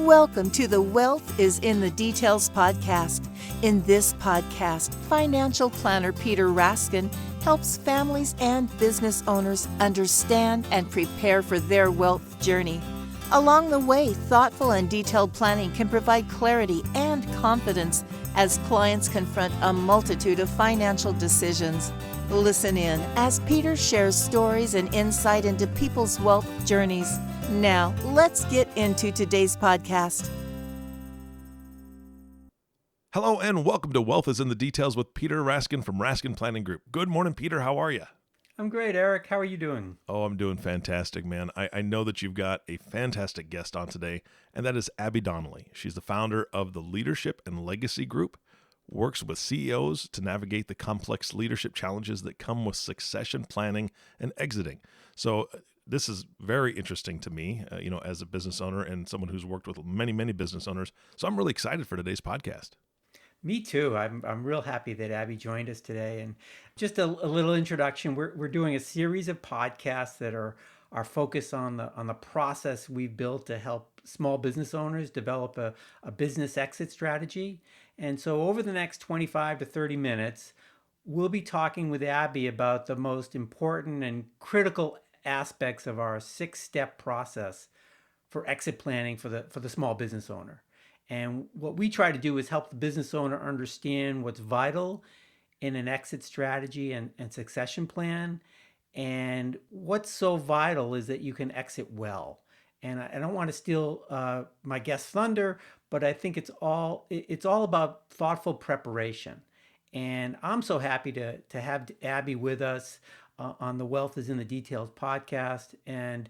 Welcome to the Wealth is in the Details podcast. In this podcast, financial planner Peter Raskin helps families and business owners understand and prepare for their wealth journey. Along the way, thoughtful and detailed planning can provide clarity and confidence as clients confront a multitude of financial decisions. Listen in as Peter shares stories and insight into people's wealth journeys. Now, let's get into today's podcast. Hello and welcome to Wealth is in the Details with Peter Raskin from Raskin Planning Group. Good morning, Peter. How are you? I'm great, Eric. How are you doing? Oh, I'm doing fantastic, man. I know that you've got a fantastic guest on today, and that is Abby Donnelly. She's the founder of the Leadership and Legacy Group, works with CEOs to navigate the complex leadership challenges that come with succession planning and exiting. So this is very interesting to me, as a business owner and someone who's worked with many, many business owners. So I'm really excited for today's podcast. Me too. I'm real happy that Abby joined us today. And just a little introduction. We're doing a series of podcasts that are focused on the process we've built to help small business owners develop a business exit strategy. And so over the next 25 to 30 minutes, we'll be talking with Abby about the most important and critical aspects of our 6-step process for exit planning for the small business owner. And what we try to do is help the business owner understand what's vital in an exit strategy and succession plan. And what's so vital is that you can exit well. And I don't want to steal my guest thunder, but I think it's all about thoughtful preparation. And I'm so happy to have Abby with us on the Wealth is in the Details podcast. And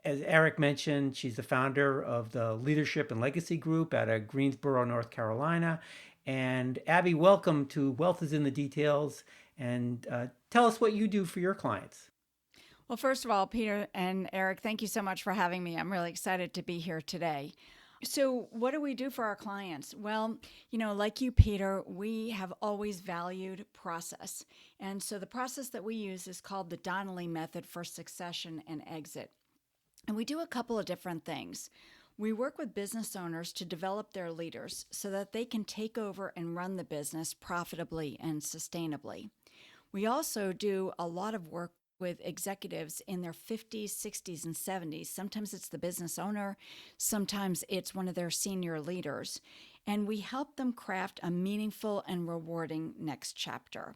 as Eric mentioned, she's the founder of the Leadership and Legacy Group out of Greensboro, North Carolina. And Abby, welcome to Wealth is in the Details. And tell us what you do for your clients. Well, first of all, Peter and Eric, thank you so much for having me. I'm really excited to be here today. So what do we do for our clients? Well, like you, Peter, we have always valued process. And so the process that we use is called the Donnelly Method for succession and exit. And we do a couple of different things. We work with business owners to develop their leaders so that they can take over and run the business profitably and sustainably. We also do a lot of work with executives in their 50s, 60s, and 70s. Sometimes it's the business owner, sometimes it's one of their senior leaders. And we help them craft a meaningful and rewarding next chapter.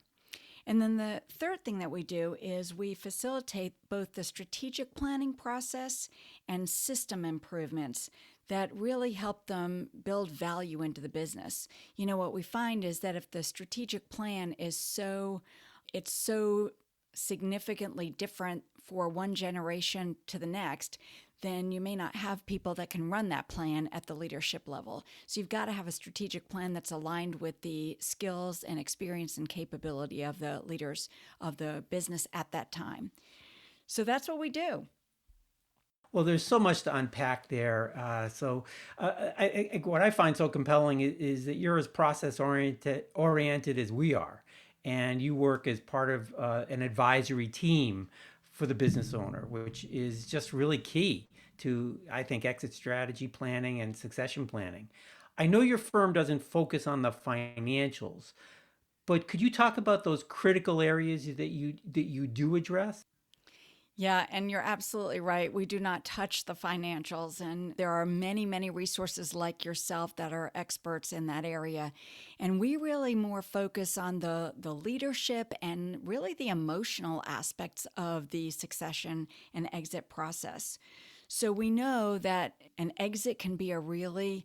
And then the third thing that we do is we facilitate both the strategic planning process and system improvements that really help them build value into the business. What we find is that if the strategic plan is so significantly different for one generation to the next, then you may not have people that can run that plan at the leadership level. So you've got to have a strategic plan that's aligned with the skills and experience and capability of the leaders of the business at that time. So that's what we do. Well, there's so much to unpack there. What I find so compelling is that you're as process-oriented as we are. And you work as part of an advisory team for the business owner, which is just really key to, I think, exit strategy planning and succession planning. I know your firm doesn't focus on the financials, but could you talk about those critical areas that you do address? Yeah, and you're absolutely right. We do not touch the financials, and there are many, many resources like yourself that are experts in that area. And we really more focus on the leadership and really the emotional aspects of the succession and exit process. So we know that an exit can be a really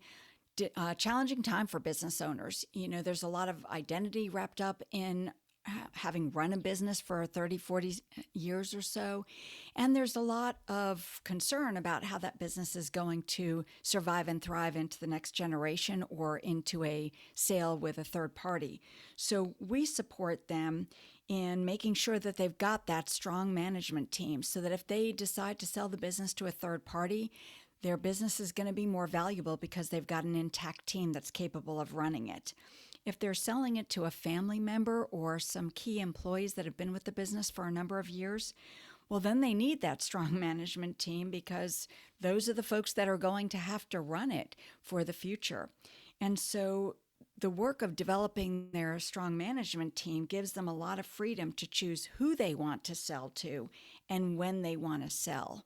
challenging time for business owners. There's a lot of identity wrapped up in having run a business for 30, 40 years or so. And there's a lot of concern about how that business is going to survive and thrive into the next generation or into a sale with a third party. So we support them in making sure that they've got that strong management team so that if they decide to sell the business to a third party, their business is going to be more valuable because they've got an intact team that's capable of running it. If they're selling it to a family member or some key employees that have been with the business for a number of years, well, then they need that strong management team because those are the folks that are going to have to run it for the future. And so the work of developing their strong management team gives them a lot of freedom to choose who they want to sell to and when they want to sell.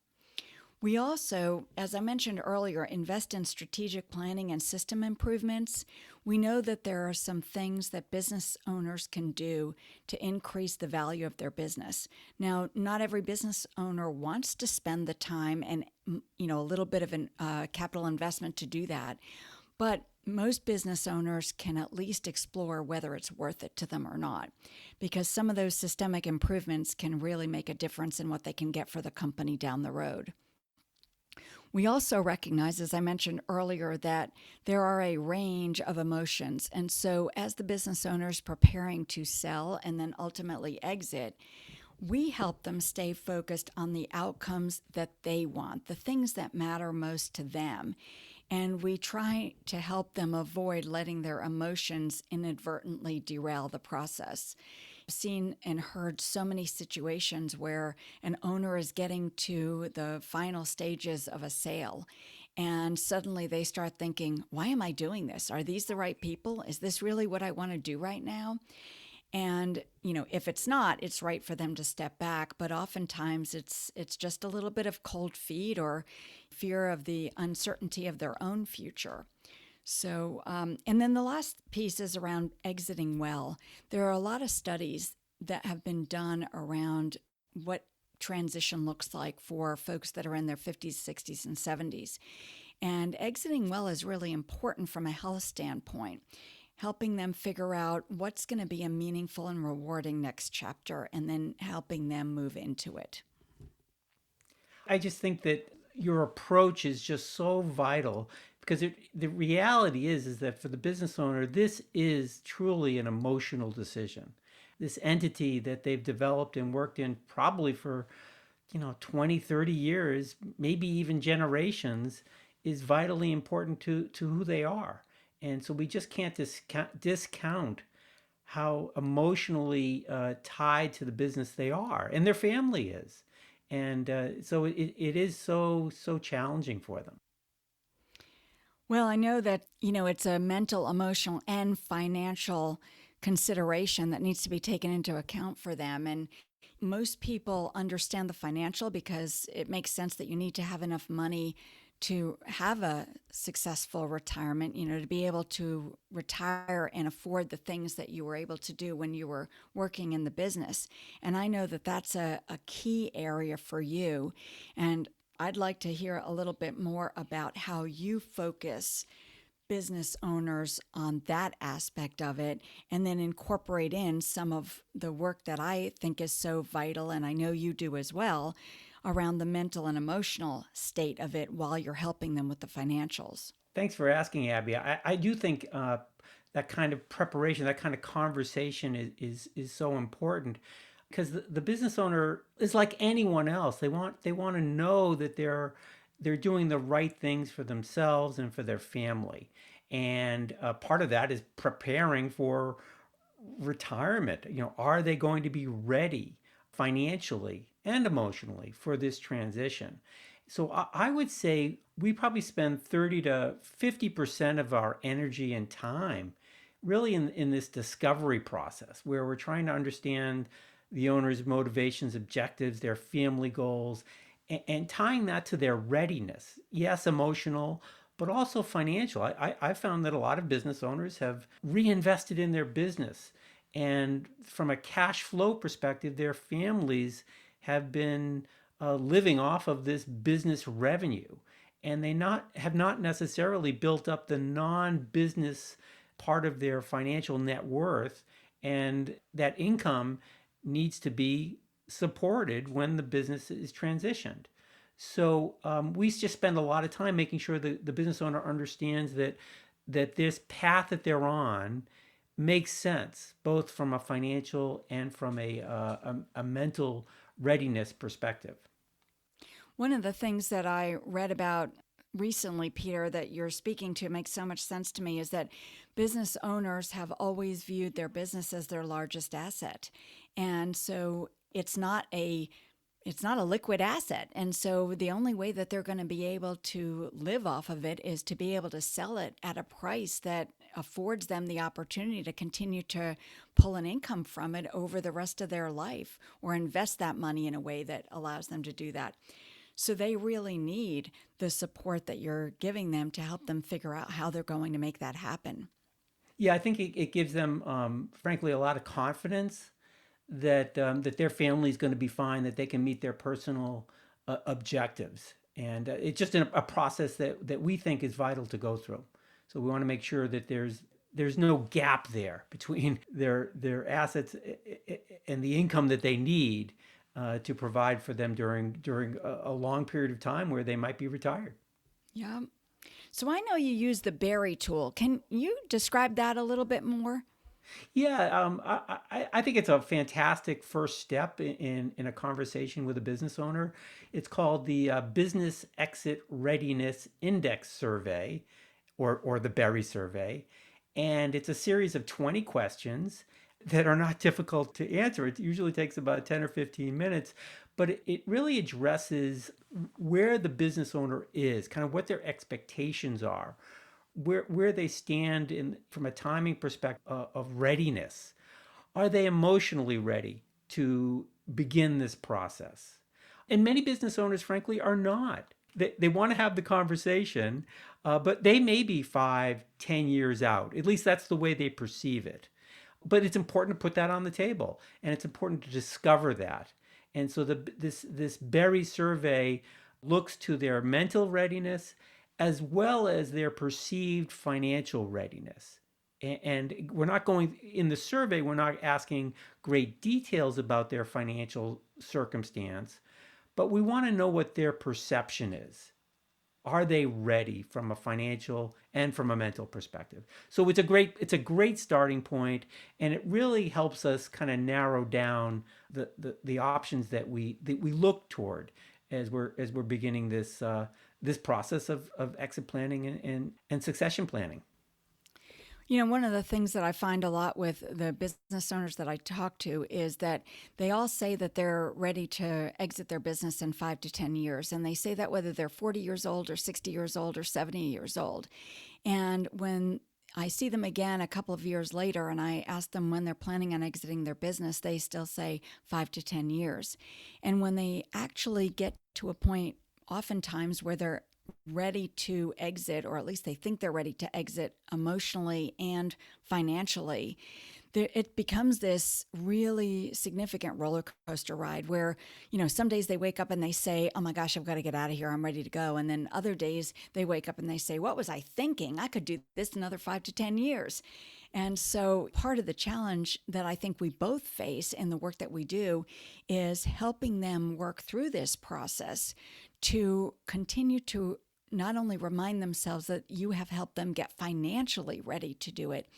We also, as I mentioned earlier, invest in strategic planning and system improvements. We know that there are some things that business owners can do to increase the value of their business. Now, not every business owner wants to spend the time and a little bit of a capital investment to do that, but most business owners can at least explore whether it's worth it to them or not, because some of those systemic improvements can really make a difference in what they can get for the company down the road. We also recognize, as I mentioned earlier, that there are a range of emotions. And so as the business owner is preparing to sell and then ultimately exit, we help them stay focused on the outcomes that they want, the things that matter most to them. And we try to help them avoid letting their emotions inadvertently derail the process. I've seen and heard so many situations where an owner is getting to the final stages of a sale, and suddenly they start thinking, why am I doing this? Are these the right people? Is this really what I want to do right now? And, if it's not, it's right for them to step back. But oftentimes it's just a little bit of cold feet or fear of the uncertainty of their own future. So, and then the last piece is around exiting well. There are a lot of studies that have been done around what transition looks like for folks that are in their 50s, 60s, and 70s. And exiting well is really important from a health standpoint, helping them figure out what's going to be a meaningful and rewarding next chapter, and then helping them move into it. I just think that your approach is just so vital, because the reality is that for the business owner, this is truly an emotional decision. This entity that they've developed and worked in probably for 20, 30 years, maybe even generations, is vitally important to who they are. And so we just can't discount how emotionally tied to the business they are, and their family is. And so it is so challenging for them. Well, I know that, it's a mental, emotional, and financial consideration that needs to be taken into account for them. And most people understand the financial because it makes sense that you need to have enough money to have a successful retirement, to be able to retire and afford the things that you were able to do when you were working in the business. And I know that that's a key area for you. And I'd like to hear a little bit more about how you focus business owners on that aspect of it, and then incorporate in some of the work that I think is so vital, and I know you do as well, around the mental and emotional state of it while you're helping them with the financials. Thanks for asking, Abby. I do think that kind of preparation, that kind of conversation is so important, because the business owner is like anyone else. They want to know that they're doing the right things for themselves and for their family. And part of that is preparing for retirement. Are they going to be ready financially and emotionally for this transition? So I would say we probably spend 30 to 50% of our energy and time really in this discovery process, where we're trying to understand the owner's motivations, objectives, their family goals, and tying that to their readiness. Yes, emotional, but also financial. I found that a lot of business owners have reinvested in their business. And from a cash flow perspective, their families have been living off of this business revenue. And they have not necessarily built up the non-business part of their financial net worth. And that income needs to be supported when the business is transitioned. So we just spend a lot of time making sure that the business owner understands that this path that they're on makes sense, both from a financial and from a mental readiness perspective. One of the things that I read about recently, Peter, that you're speaking to makes so much sense to me, is that business owners have always viewed their business as their largest asset. And so it's not a it's not a liquid asset. And so the only way that they're going to be able to live off of it is to be able to sell it at a price that affords them the opportunity to continue to pull an income from it over the rest of their life, or invest that money in a way that allows them to do that. So they really need the support that you're giving them to help them figure out how they're going to make that happen. Yeah, I think it gives them, frankly, a lot of confidence that their family is going to be fine, that they can meet their personal objectives, and it's just a process that we think is vital to go through. So we want to make sure that there's no gap there between their assets and the income that they need to provide for them during a long period of time where they might be retired. Yeah. So I know you use the Berry tool. Can you describe that a little bit more? Yeah, I think it's a fantastic first step in a conversation with a business owner. It's called the Business Exit Readiness Index Survey, or the Berry Survey. And it's a series of 20 questions that are not difficult to answer. It usually takes about 10 or 15 minutes, but it really addresses where the business owner is, kind of what their expectations are, where they stand from a timing perspective of readiness. Are they emotionally ready to begin this process? And many business owners, frankly, are not. They want to have the conversation, but they may be 5, 10 years out. At least that's the way they perceive it. But it's important to put that on the table, and it's important to discover that. And so this Berry survey looks to their mental readiness as well as their perceived financial readiness. And we're not going, in the survey, we're not asking great details about their financial circumstance, but we want to know what their perception is. Are they ready from a financial and from a mental perspective? So it's a great starting point, and it really helps us kind of narrow down the options that we look toward as we're beginning this process of exit planning and succession planning. You know, one of the things that I find a lot with the business owners that I talk to is that they all say that they're ready to exit their business in 5 to 10 years. And they say that whether they're 40 years old or 60 years old or 70 years old. And when I see them again a couple of years later and I ask them when they're planning on exiting their business, they still say 5 to 10 years. And when they actually get to a point, oftentimes, where they're ready to exit, or at least they think they're ready to exit emotionally and financially, it becomes this really significant roller coaster ride where, you know, some days they wake up and they say, oh my gosh, I've got to get out of here, I'm ready to go. And then other days they wake up and they say, what was I thinking? I could do this another 5 to 10 years. And so part of the challenge that I think we both face in the work that we do is helping them work through this process to continue to not only remind themselves that you have helped them get financially ready to do it,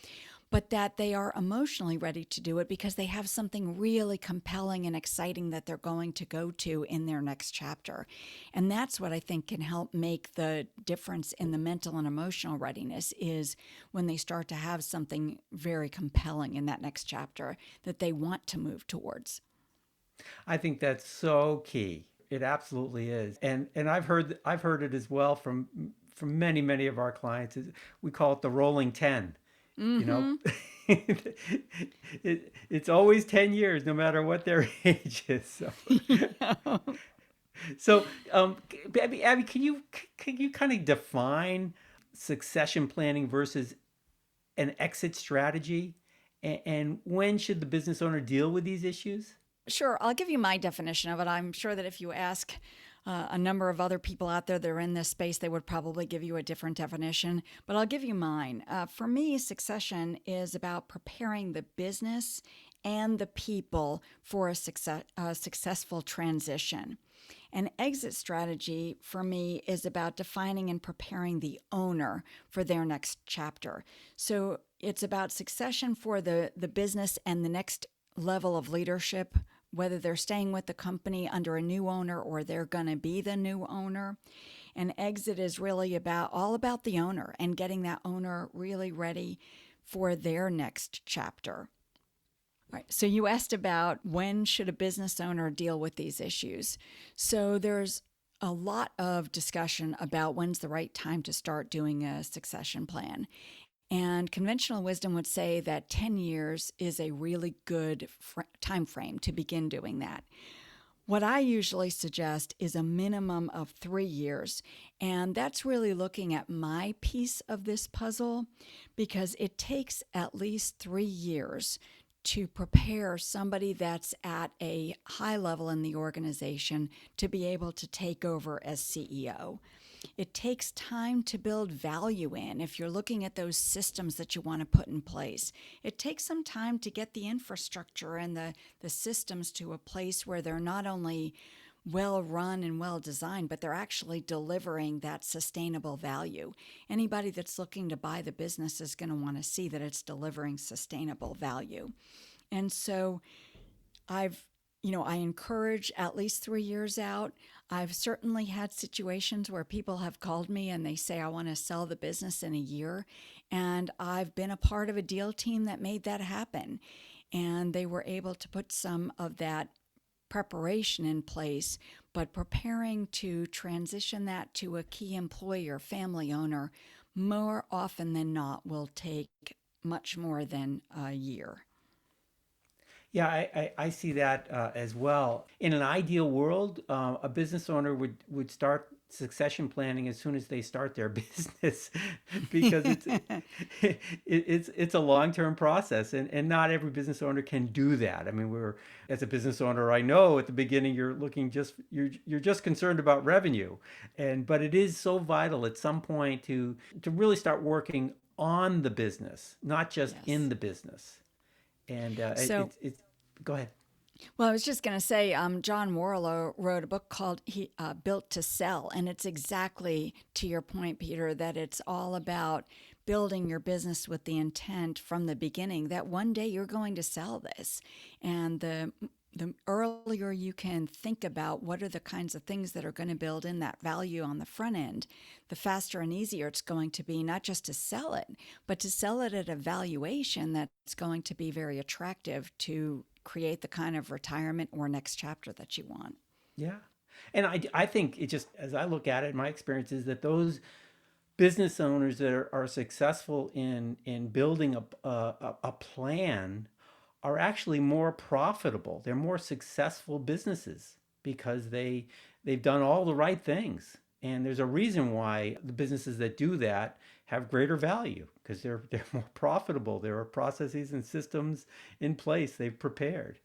but that they are emotionally ready to do it because they have something really compelling and exciting that they're going to go to in their next chapter. And that's what I think can help make the difference in the mental and emotional readiness, is when they start to have something very compelling in that next chapter that they want to move towards. I think that's so key. It absolutely is. And I've heard it as well from many of our clients. We call it the rolling 10. You know, it's always 10 years, no matter what their age is. So, Abby, can you kind of define succession planning versus an exit strategy, and when should the business owner deal with these issues? Sure, I'll give you my definition of it. I'm sure that if you ask a number of other people out there that are in this space, they would probably give you a different definition, but I'll give you mine. For me, succession is about preparing the business and the people for a successful transition. An exit strategy for me is about defining and preparing the owner for their next chapter. So it's about succession for the business and the next level of leadership, whether they're staying with the company under a new owner or they're going to be the new owner. And exit is really all about the owner and getting that owner really ready for their next chapter. Right. So you asked about when should a business owner deal with these issues. So there's a lot of discussion about when's the right time to start doing a succession plan. And conventional wisdom would say that 10 years is a really good time frame to begin doing that. What I usually suggest is a minimum of 3 years. And that's really looking at my piece of this puzzle because it takes at least 3 years to prepare somebody that's at a high level in the organization to be able to take over as CEO. It takes time to build value in if you're looking at those systems that you want to put in place. It takes some time to get the infrastructure and the systems to a place where they're not only well run and well designed, but they're actually delivering that sustainable value. Anybody that's looking to buy the business is going to want to see that it's delivering sustainable value. And so I encourage at least 3 years out. I've certainly had situations where people have called me and they say, I want to sell the business in a year. And I've been a part of a deal team that made that happen. And they were able to put some of that preparation in place, but preparing to transition that to a key employee or family owner more often than not will take much more than a year. Yeah, I see that as well. In an ideal world, a business owner would start succession planning as soon as they start their business because it's a long-term process, and not every business owner can do that. I mean, as a business owner, I know at the beginning you're just concerned about revenue, but it is so vital at some point to really start working on the business, not just in the business. And it's go ahead. Well, I was just going to say, John Warlow wrote a book called Built to Sell. And it's exactly to your point, Peter, that it's all about building your business with the intent from the beginning that one day you're going to sell this. And the earlier you can think about what are the kinds of things that are going to build in that value on the front end, the faster and easier it's going to be not just to sell it, but to sell it at a valuation that's going to be very attractive to create the kind of retirement or next chapter that you want. Yeah. And I think it just, as I look at it, my experience is that those business owners that are successful in building a plan are actually more profitable. They're more successful businesses because they've done all the right things. And there's a reason why the businesses that do that have greater value because they're more profitable. There are processes and systems in place they've prepared.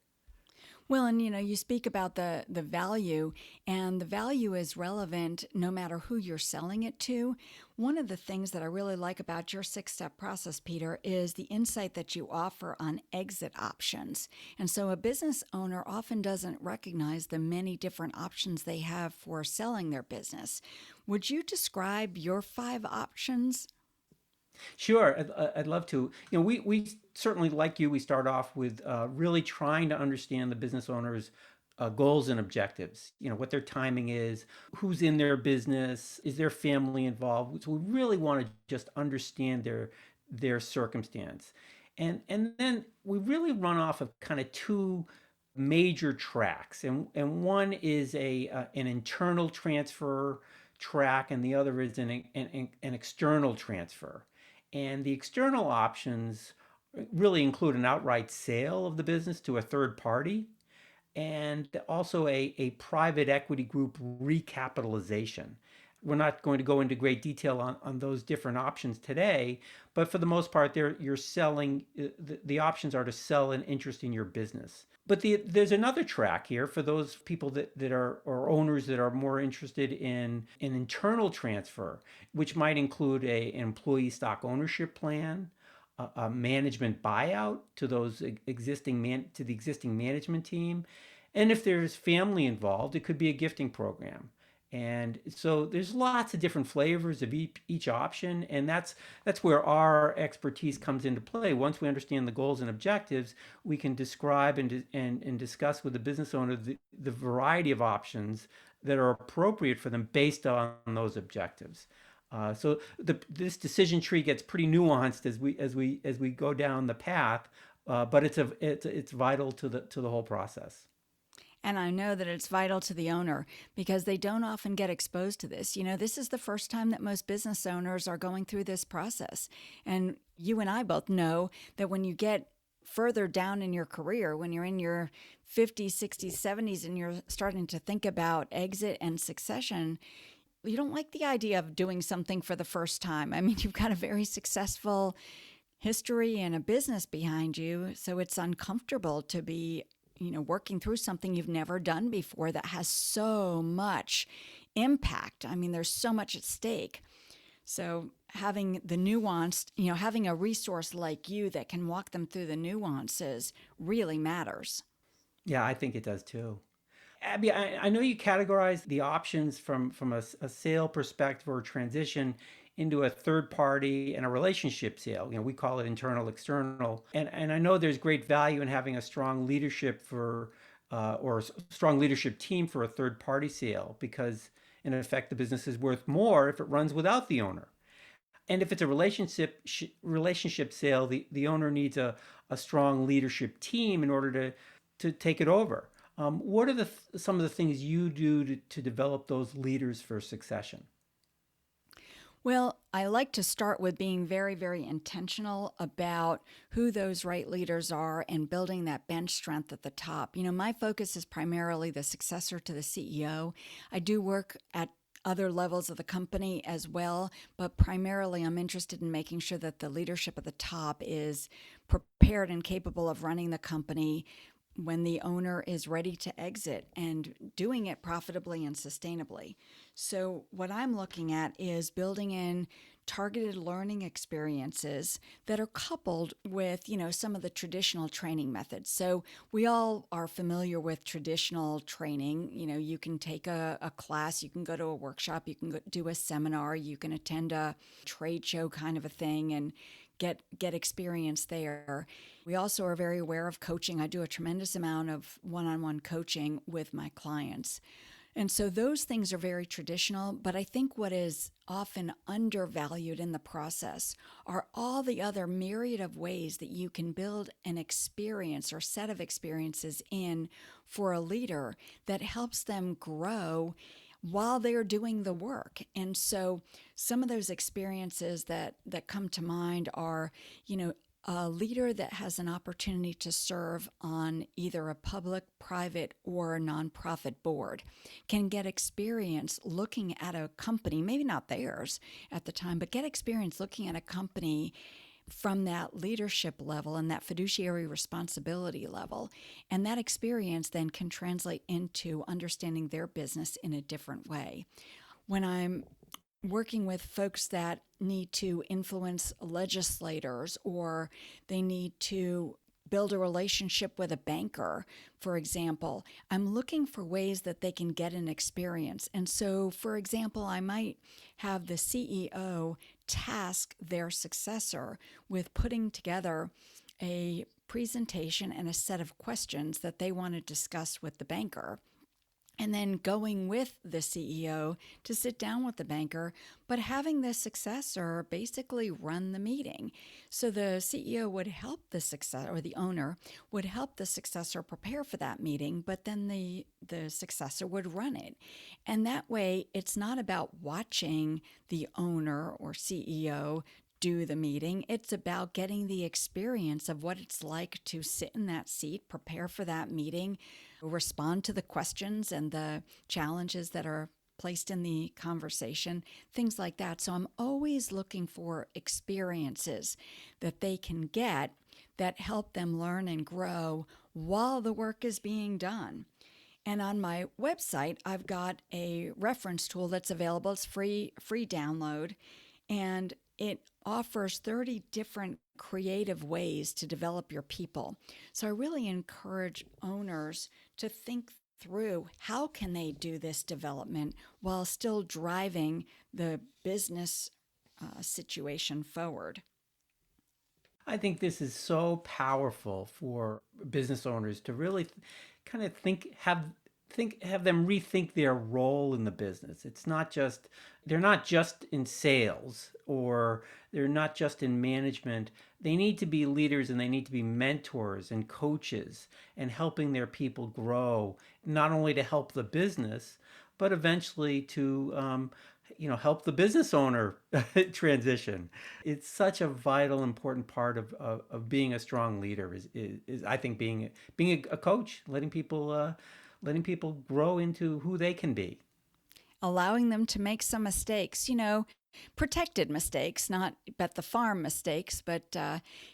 Well, and you speak about the value, and the value is relevant no matter who you're selling it to. One of the things that I really like about your 6-step process, Peter, is the insight that you offer on exit options. And so a business owner often doesn't recognize the many different options they have for selling their business. Would you describe your 5 options? Sure, I'd love to. We certainly, like you, we start off with really trying to understand the business owner's goals and objectives. What their timing is, who's in their business, is their family involved. So we really want to just understand their circumstance, and then we really run off of kind of 2 major tracks, and one is an internal transfer track, and the other is an external transfer. And the external options really include an outright sale of the business to a third party and also a private equity group recapitalization. We're not going to go into great detail on those different options today, but for the most part, you're selling, the options are to sell an interest in your business. But there's another track here for those people that are, or owners that are more interested in an internal transfer, which might include an employee stock ownership plan, a management buyout to the existing management team, and if there's family involved, it could be a gifting program. And so there's lots of different flavors of each option, and that's where our expertise comes into play. Once we understand the goals and objectives, we can describe and discuss with the business owner the variety of options that are appropriate for them based on those objectives. So this decision tree gets pretty nuanced as we go down the path but it's vital to the whole process. And I know that it's vital to the owner because they don't often get exposed to this. This is the first time that most business owners are going through this process. And you and I both know that when you get further down in your career, when you're in your 50s, 60s, 70s, and you're starting to think about exit and succession, you don't like the idea of doing something for the first time. I mean, you've got a very successful history and a business behind you, so it's uncomfortable to be working through something you've never done before that has so much impact. I mean, there's so much at stake. So having the nuanced, having a resource like you that can walk them through the nuances really matters. Yeah, I think it does too. Abby, I know you categorize the options from a sale perspective or transition into a third party and a relationship sale. We call it internal, external. And I know there's great value in having a strong leadership strong leadership team for a third party sale because in effect the business is worth more if it runs without the owner. And if it's a relationship sale, the owner needs a strong leadership team in order to take it over. What are some of the things you do to develop those leaders for succession? Well, I like to start with being very, very intentional about who those right leaders are and building that bench strength at the top. My focus is primarily the successor to the CEO. I do work at other levels of the company as well, but primarily I'm interested in making sure that the leadership at the top is prepared and capable of running the company when the owner is ready to exit and doing it profitably and sustainably. So what I'm looking at is building in targeted learning experiences that are coupled with, some of the traditional training methods. So we all are familiar with traditional training. You can take a class, you can go to a workshop, you can do a seminar, you can attend a trade show kind of a thing and get experience there. We also are very aware of coaching. I do a tremendous amount of one-on-one coaching with my clients. And so those things are very traditional, but I think what is often undervalued in the process are all the other myriad of ways that you can build an experience or set of experiences in for a leader that helps them grow while they're doing the work. And so some of those experiences that come to mind are, a leader that has an opportunity to serve on either a public, private, or a nonprofit board can get experience looking at a company, maybe not theirs at the time, but get experience looking at a company from that leadership level and that fiduciary responsibility level. And that experience then can translate into understanding their business in a different way. When I'm working with folks that need to influence legislators or they need to build a relationship with a banker, for example, I'm looking for ways that they can get an experience. And so, for example, I might have the CEO task their successor with putting together a presentation and a set of questions that they want to discuss with the banker. And then going with the CEO to sit down with the banker, but having the successor basically run the meeting. So the CEO would help the successor, or the owner would help the successor prepare for that meeting, but then the successor would run it. And that way, it's not about watching the owner or CEO do the meeting. It's about getting the experience of what it's like to sit in that seat, prepare for that meeting, respond to the questions and the challenges that are placed in the conversation, things like that. So I'm always looking for experiences that they can get that help them learn and grow while the work is being done. And on my website, I've got a reference tool that's available. It's free download, and it offers 30 different creative ways to develop your people. So I really encourage owners to think through how can they do this development while still driving the business situation forward. I think this is so powerful for business owners to really kind of think have them rethink their role in the business. They're not just in sales, or they're not just in management. They need to be leaders, and they need to be mentors and coaches and helping their people grow, not only to help the business, but eventually to help the business owner transition. It's such a vital, important part of being a strong leader is I think being a coach, letting people grow into who they can be. Allowing them to make some mistakes, protected mistakes, not bet the farm mistakes. But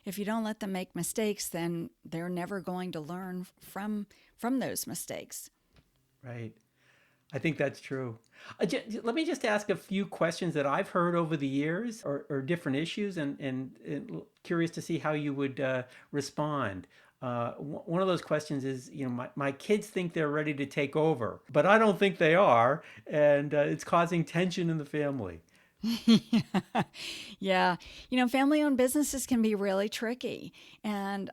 if you don't let them make mistakes, then they're never going to learn from those mistakes. Right. I think that's true. Let me just ask a few questions that I've heard over the years, or different issues, and curious to see how you would respond. One of those questions is, my kids think they're ready to take over, but I don't think they are, and it's causing tension in the family. Yeah. Family-owned businesses can be really tricky. And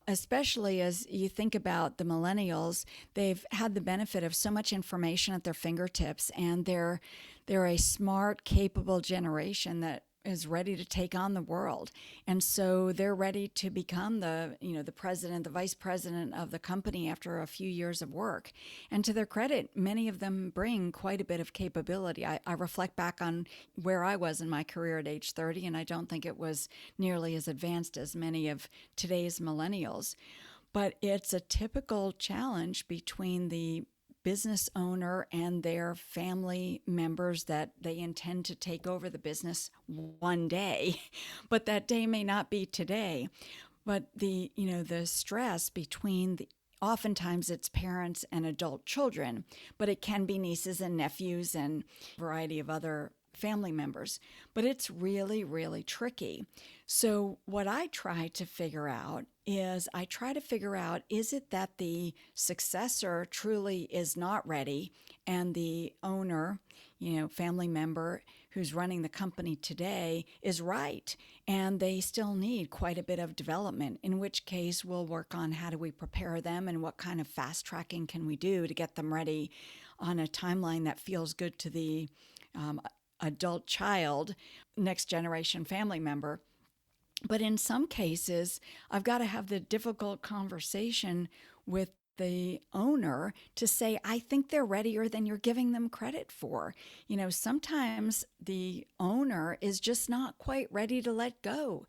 especially as you think about the millennials, they've had the benefit of so much information at their fingertips, and they're a smart, capable generation that is ready to take on the world. And so they're ready to become the president, the vice president of the company after a few years of work. And to their credit, many of them bring quite a bit of capability. I reflect back on where I was in my career at age 30, and I don't think it was nearly as advanced as many of today's millennials. But it's a typical challenge between the business owner and their family members that they intend to take over the business one day, but that day may not be today. But the stress between oftentimes it's parents and adult children, but it can be nieces and nephews and a variety of other family members. But it's really, really tricky. So what I try to figure out is is it that the successor truly is not ready, and the owner, family member who's running the company today is right, and they still need quite a bit of development, in which case we'll work on how do we prepare them and what kind of fast tracking can we do to get them ready on a timeline that feels good to the adult child, next generation family member. But in some cases, I've got to have the difficult conversation with the owner to say, I think they're readier than you're giving them credit for. Sometimes the owner is just not quite ready to let go.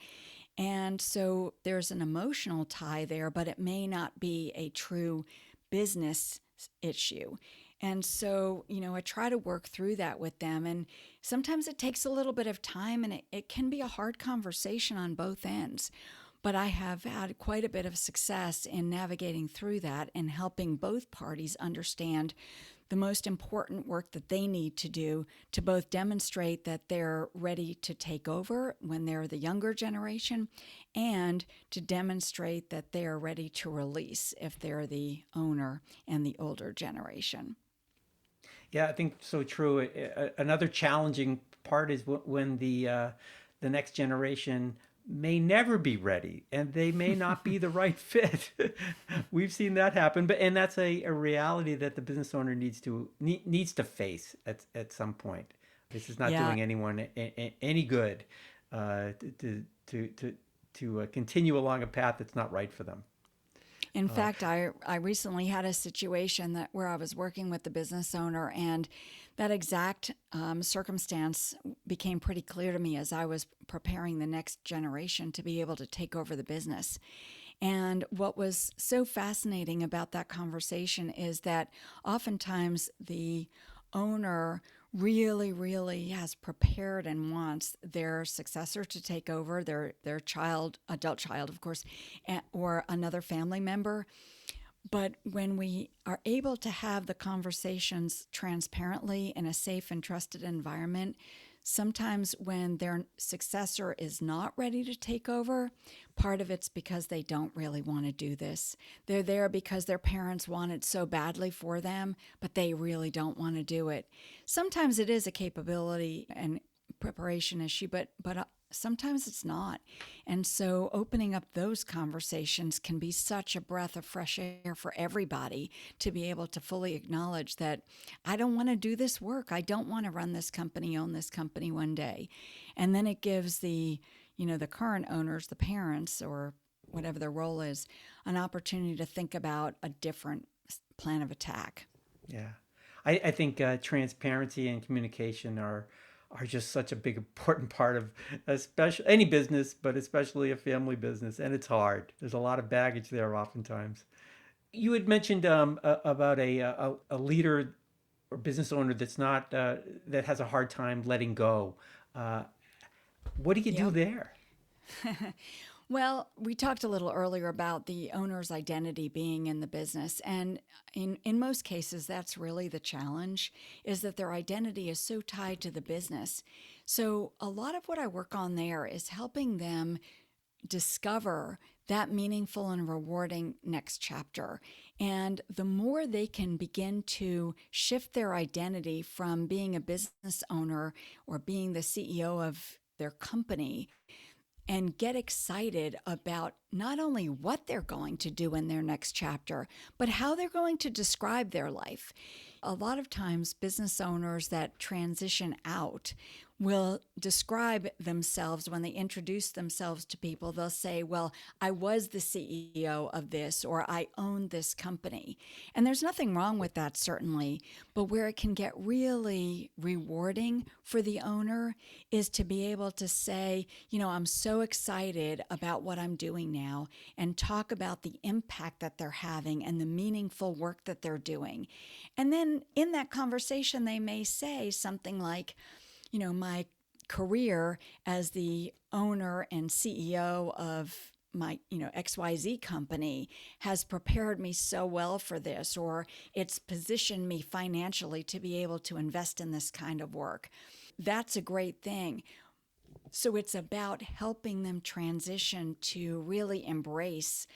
And so there's an emotional tie there, but it may not be a true business issue. And so, I try to work through that with them. And sometimes it takes a little bit of time, and it can be a hard conversation on both ends. But I have had quite a bit of success in navigating through that and helping both parties understand the most important work that they need to do to both demonstrate that they're ready to take over when they're the younger generation, and to demonstrate that they are ready to release if they're the owner and the older generation. Yeah, I think so true. Another challenging part is when the next generation may never be ready, and they may not be the right fit. We've seen that happen, and that's a reality that the business owner needs to face at some point. This is not doing anyone any good to continue along a path that's not right for them. In fact, I recently had a situation where I was working with the business owner, and that exact circumstance became pretty clear to me as I was preparing the next generation to be able to take over the business. And what was so fascinating about that conversation is that oftentimes the owner really, really has prepared and wants their successor to take over, their child, adult child, of course, or another family member. But when we are able to have the conversations transparently in a safe and trusted environment, sometimes when their successor is not ready to take over, part of it's because they don't really want to do this. They're there because their parents wanted so badly for them, but they really don't want to do it. Sometimes it is a capability and preparation issue, but sometimes it's not. And so opening up those conversations can be such a breath of fresh air for everybody to be able to fully acknowledge that I don't want to do this work. I don't want to run this company, own this company one day. And then it gives the current owners, the parents, or whatever their role is, an opportunity to think about a different plan of attack. Yeah. I think transparency and communication are just such a big important part of especially any business, but especially a family business. And it's hard. There's a lot of baggage there oftentimes. You had mentioned about a leader or business owner that's not that has a hard time letting go. Uh, what do you do Yep. there? Well, we talked a little earlier about the owner's identity being in the business. And in most cases, that's really the challenge, is that their identity is so tied to the business. So a lot of what I work on there is helping them discover that meaningful and rewarding next chapter. And the more they can begin to shift their identity from being a business owner or being the CEO of their company and get excited about not only what they're going to do in their next chapter, but how they're going to describe their life. A lot of times, business owners that transition out will describe themselves when they introduce themselves to people. They'll say, well, I was the CEO of this, or I owned this company. And there's nothing wrong with that, certainly. But where it can get really rewarding for the owner is to be able to say, I'm so excited about what I'm doing now, and talk about the impact that they're having and the meaningful work that they're doing. And then in that conversation, they may say something like, my career as the owner and CEO of my, XYZ company has prepared me so well for this, or it's positioned me financially to be able to invest in this kind of work. That's a great thing. So it's about helping them transition to really embrace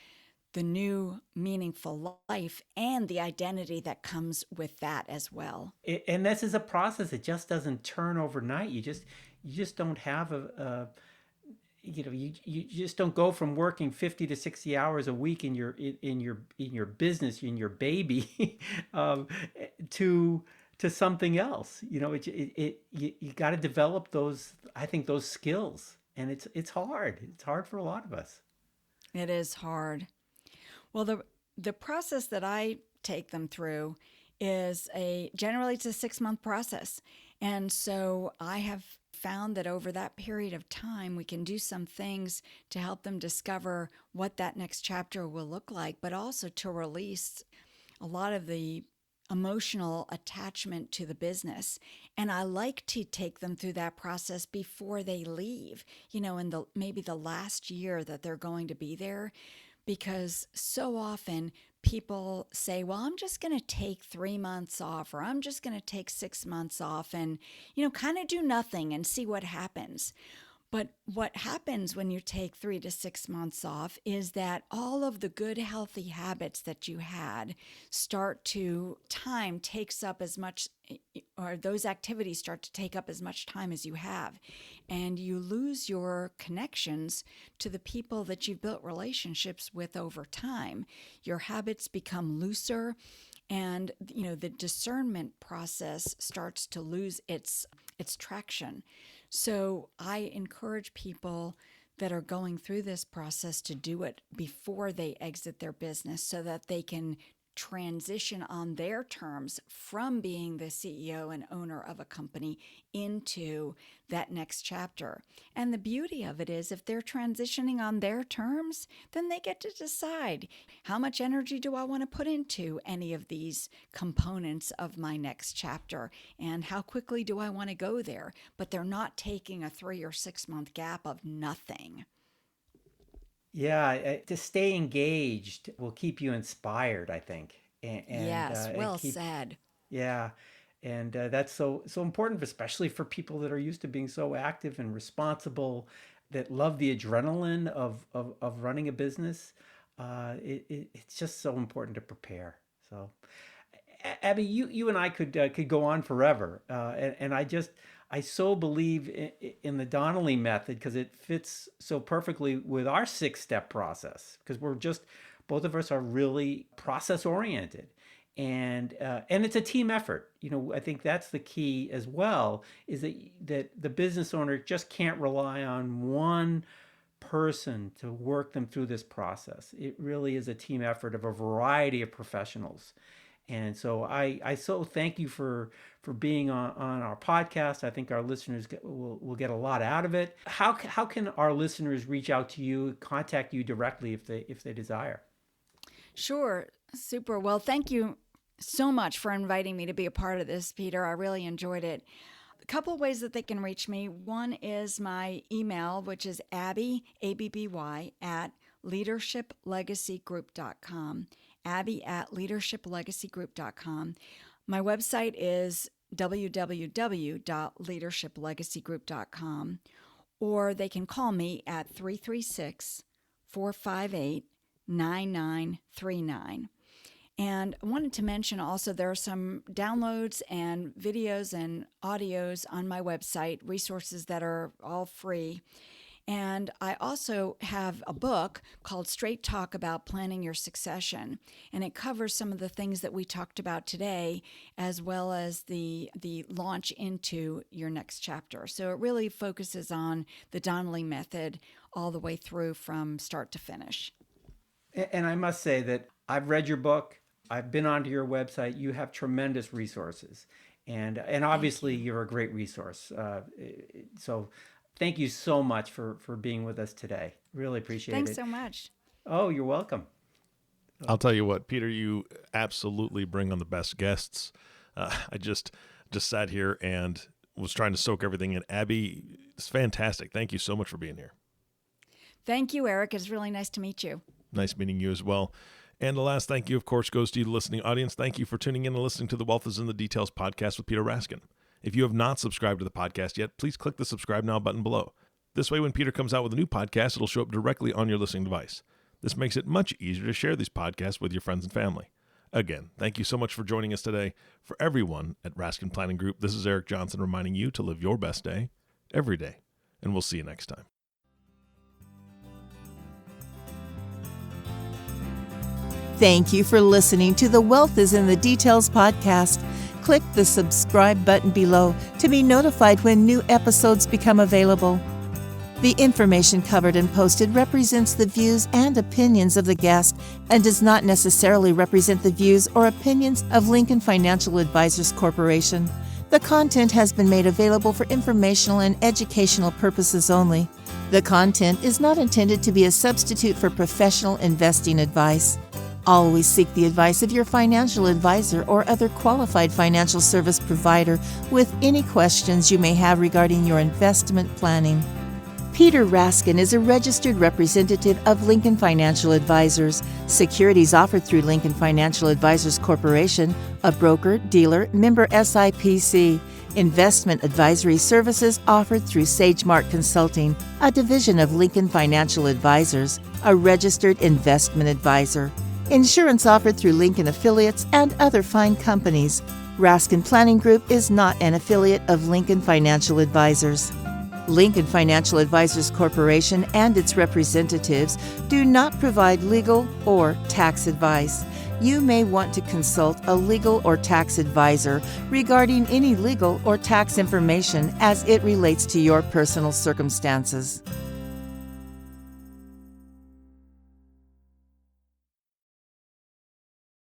the new meaningful life and the identity that comes with that as well. And this is a process. It just doesn't turn overnight. You just don't have you just don't go from working 50 to 60 hours a week in your business, in your baby, um, to something else. You got to develop those, I think, those skills, and it's hard. It's hard for a lot of us. It is hard. Well, the process that I take them through is generally it's a 6-month process. And so I have found that over that period of time, we can do some things to help them discover what that next chapter will look like, but also to release a lot of the emotional attachment to the business. And I like to take them through that process before they leave, in maybe the last year that they're going to be there. Because so often people say, well, I'm just going to take 3 months off, or I'm just going to take 6 months off and, kind of do nothing and see what happens. But what happens when you take 3 to 6 months off is that all of the good, healthy habits that you had time takes up as much, or those activities start to take up as much time as you have. And you lose your connections to the people that you've built relationships with over time. Your habits become looser, and the discernment process starts to lose its traction. So I encourage people that are going through this process to do it before they exit their business, so that they can transition on their terms from being the CEO and owner of a company into that next chapter. And the beauty of it is, if they're transitioning on their terms, then they get to decide, how much energy do I want to put into any of these components of my next chapter, and how quickly do I want to go there? But they're not taking a 3 or 6 month gap of nothing. Yeah, to stay engaged will keep you inspired, I think, Yes, and well keep said. yeah, and that's so important, especially for people that are used to being so active and responsible, that love the adrenaline of running a business. It's just so important to prepare. So, Abby, you and I could go on forever, and I so believe in the Donnelly Method because it fits so perfectly with our 6-step process, because both of us are really process oriented. And it's a team effort. I think that's the key as well, is that the business owner just can't rely on one person to work them through this process. It really is a team effort of a variety of professionals. And so I so thank you for being on our podcast. I think our listeners will get a lot out of it. How can our listeners reach out to you, contact you directly if they desire? Sure. Super. Well, thank you so much for inviting me to be a part of this, Peter. I really enjoyed it. A couple of ways that they can reach me. One is my email, which is Abby, ABBY, at leadershiplegacygroup.com. Abby at leadershiplegacygroup.com. My website is www.leadershiplegacygroup.com, or they can call me at 336-458-9939. And I wanted to mention also there are some downloads and videos and audios on my website, resources that are all free. And I also have a book called Straight Talk About Planning Your Succession, and it covers some of the things that we talked about today, as well as the launch into your next chapter. So it really focuses on the Donnelly Method all the way through from start to finish. And I must say that I've read your book. I've been onto your website. You have tremendous resources, and obviously you're a great resource. So thank you so much for being with us today. Really appreciate it. Thanks so much. Oh, you're welcome. I'll tell you what, Peter, you absolutely bring on the best guests. I just sat here and was trying to soak everything in. Abby, it's fantastic. Thank you so much for being here. Thank you, Eric. It's really nice to meet you. Nice meeting you as well. And the last thank you, of course, goes to you, the listening audience. Thank you for tuning in and listening to the Wealth is in the Details podcast with Peter Raskin. If you have not subscribed to the podcast yet, please click the subscribe now button below. This way, when Peter comes out with a new podcast, it'll show up directly on your listening device. This makes it much easier to share these podcasts with your friends and family. Again, thank you so much for joining us today. For everyone at Raskin Planning Group, this is Eric Johnson reminding you to live your best day every day. And we'll see you next time. Thank you for listening to the Wealth is in the Details podcast. Click the subscribe button below to be notified when new episodes become available. The information covered and posted represents the views and opinions of the guest and does not necessarily represent the views or opinions of Lincoln Financial Advisors Corporation. The content has been made available for informational and educational purposes only. The content is not intended to be a substitute for professional investing advice. Always seek the advice of your financial advisor or other qualified financial service provider with any questions you may have regarding your investment planning. Peter Raskin is a registered representative of Lincoln Financial Advisors. Securities offered through Lincoln Financial Advisors Corporation, a broker, dealer, member SIPC. Investment advisory services offered through SageMark Consulting, a division of Lincoln Financial Advisors, a registered investment advisor. Insurance offered through Lincoln affiliates and other fine companies. Raskin Planning Group is not an affiliate of Lincoln Financial Advisors. Lincoln Financial Advisors Corporation and its representatives do not provide legal or tax advice. You may want to consult a legal or tax advisor regarding any legal or tax information as it relates to your personal circumstances.